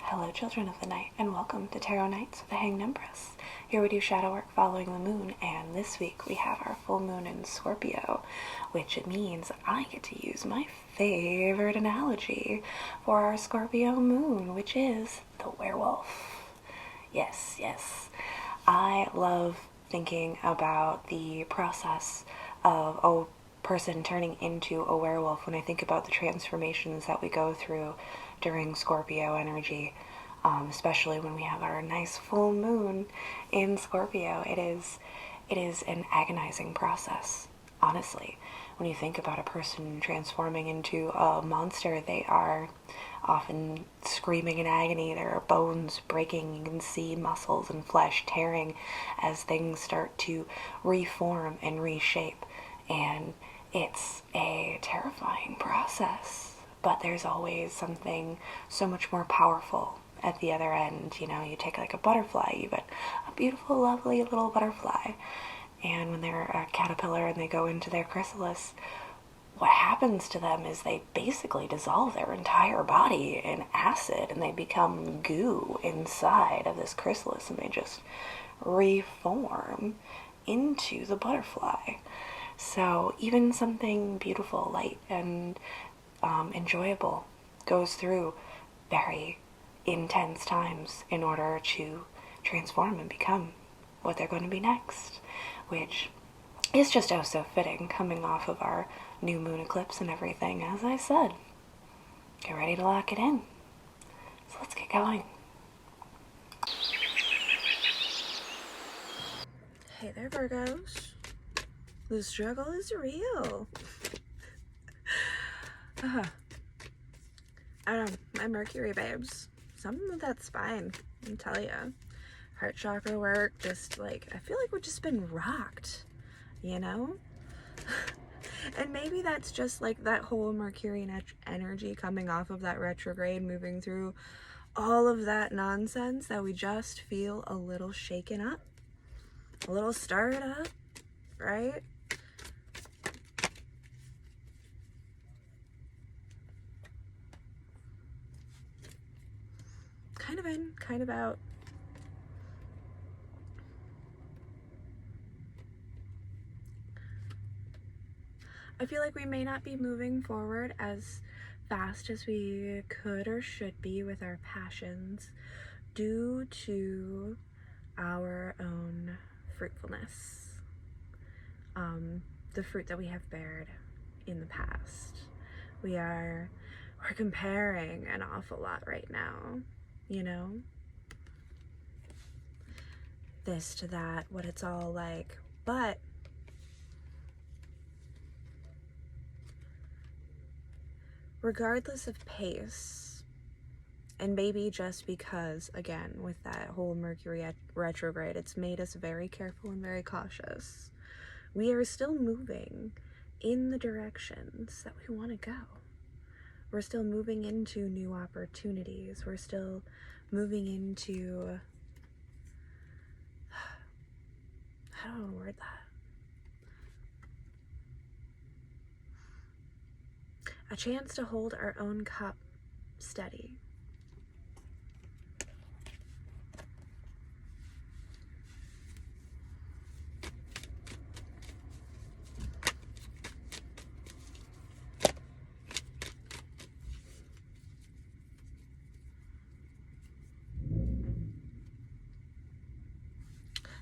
Hello, children of the night, and welcome to Tarot Nights with the Hanged Empress. Here we do shadow work following the moon, and this week we have our full moon in Scorpio, which means I get to use my favorite analogy for our Scorpio moon, which is the werewolf. Yes, yes. I love thinking about the process of a person turning into a werewolf when I think about the transformations that we go through during Scorpio energy, especially when we have our nice full moon in Scorpio. It is an agonizing process, honestly. When you think about a person transforming into a monster, they are often screaming in agony, their bones breaking, you can see muscles and flesh tearing as things start to reform and reshape, and it's a terrifying process. But there's always something so much more powerful at the other end. You know, you take like a butterfly, you've got a beautiful, lovely little butterfly, and when they're a caterpillar and they go into their chrysalis, what happens to them is they basically dissolve their entire body in acid and they become goo inside of this chrysalis, and they just reform into the butterfly. So even something beautiful, light, and enjoyable goes through very intense times in order to transform and become what they're going to be next, which is just oh so fitting coming off of our new moon eclipse and everything. As I said, get ready to lock it in. So let's get going. Hey there, Virgos. The struggle is real. I don't know, my Mercury babes, something with that spine, I'll tell ya. Heart chakra work, just like, I feel like we've just been rocked, you know? And maybe that's just like that whole Mercury energy coming off of that retrograde, moving through all of that nonsense, that we just feel a little shaken up, a little stirred up, right? Kind of in, kind of out. I feel like we may not be moving forward as fast as we could or should be with our passions due to our own fruitfulness, the fruit that we have bared in the past. We're comparing an awful lot right now, you know? This to that, what it's all like. But regardless of pace, and maybe just because, again, with that whole Mercury retrograde, it's made us very careful and very cautious, we are still moving in the directions that we want to go. We're still moving into new opportunities. We're still moving into, how do I word that? A chance to hold our own cup steady.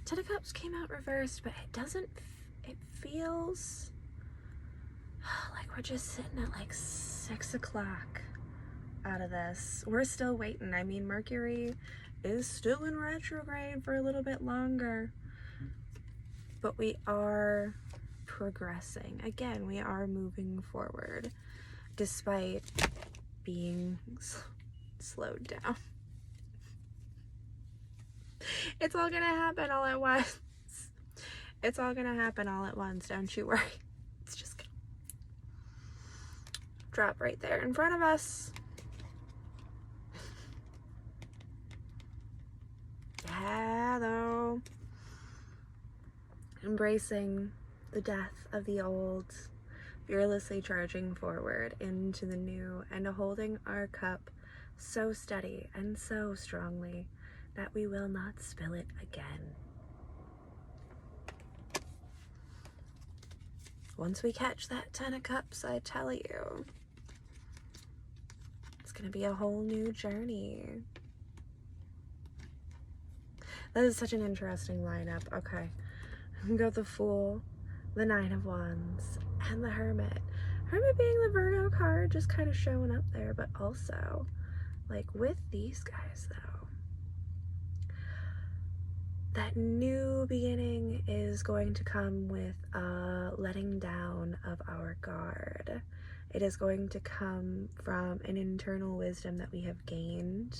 Ten of Cups came out reversed, but it feels like we're just sitting at like 6 o'clock out of this. We're still waiting. I mean, Mercury is still in retrograde for a little bit longer, but we are progressing. Again, we are moving forward despite being slowed down. It's all gonna happen all at once. It's all gonna happen all at once, don't you worry. It's just gonna drop right there in front of us. Yeah, though. Embracing the death of the old, fearlessly charging forward into the new, and holding our cup so steady and so strongly that we will not spill it again. Once we catch that 10 of Cups, I tell you, it's gonna be a whole new journey. That is such an interesting lineup. Okay, we got the Fool, the Nine of Wands, and the Hermit. Hermit being the Virgo card, just kind of showing up there, but also, like, with these guys, though, that new beginning is going to come with a letting down of our guard. It is going to come from an internal wisdom that we have gained,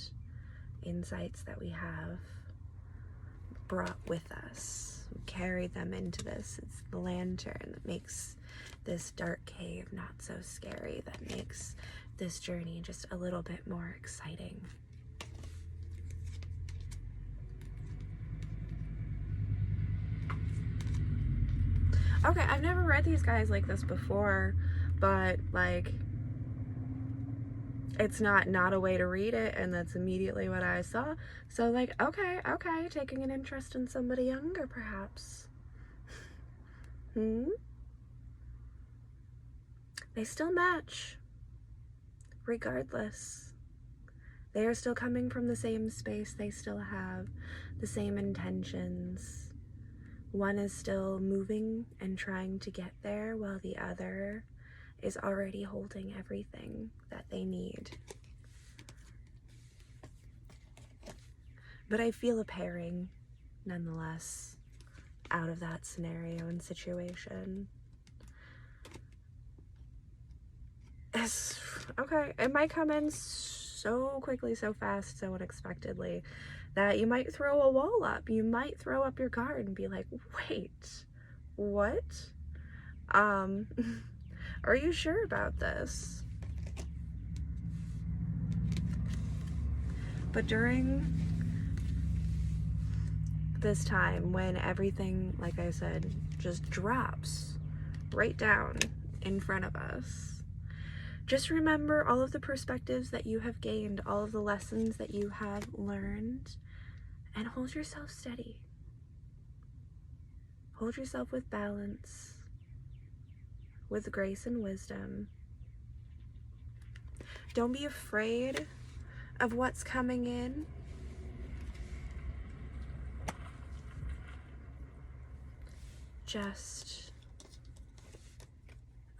insights that we have brought with us. We carried them into this. It's the lantern that makes this dark cave not so scary, that makes this journey just a little bit more exciting. Okay, I've never read these guys like this before, but like, it's not a way to read it, and that's immediately what I saw. So like, okay, taking an interest in somebody younger, perhaps. They still match, regardless. They are still coming from the same space. They still have the same intentions. One is still moving and trying to get there, while the other is already holding everything that they need. But I feel a pairing, nonetheless, out of that scenario and situation. Okay, it might come in so quickly, so fast, so unexpectedly, that you might throw a wall up. You might throw up your guard and be like, wait, what? Are you sure about this? But during this time, when everything, like I said, just drops right down in front of us, just remember all of the perspectives that you have gained, all of the lessons that you have learned, and hold yourself steady. Hold yourself with balance, with grace and wisdom. Don't be afraid of what's coming in. Just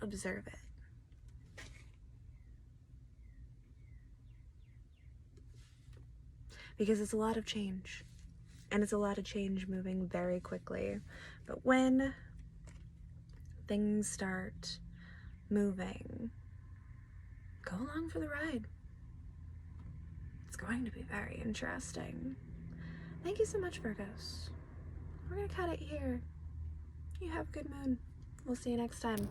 observe it. Because it's a lot of change, and it's a lot of change moving very quickly. But when things start moving, go along for the ride. It's going to be very interesting. Thank you so much, Virgos. We're gonna cut it here. You have a good moon. We'll see you next time.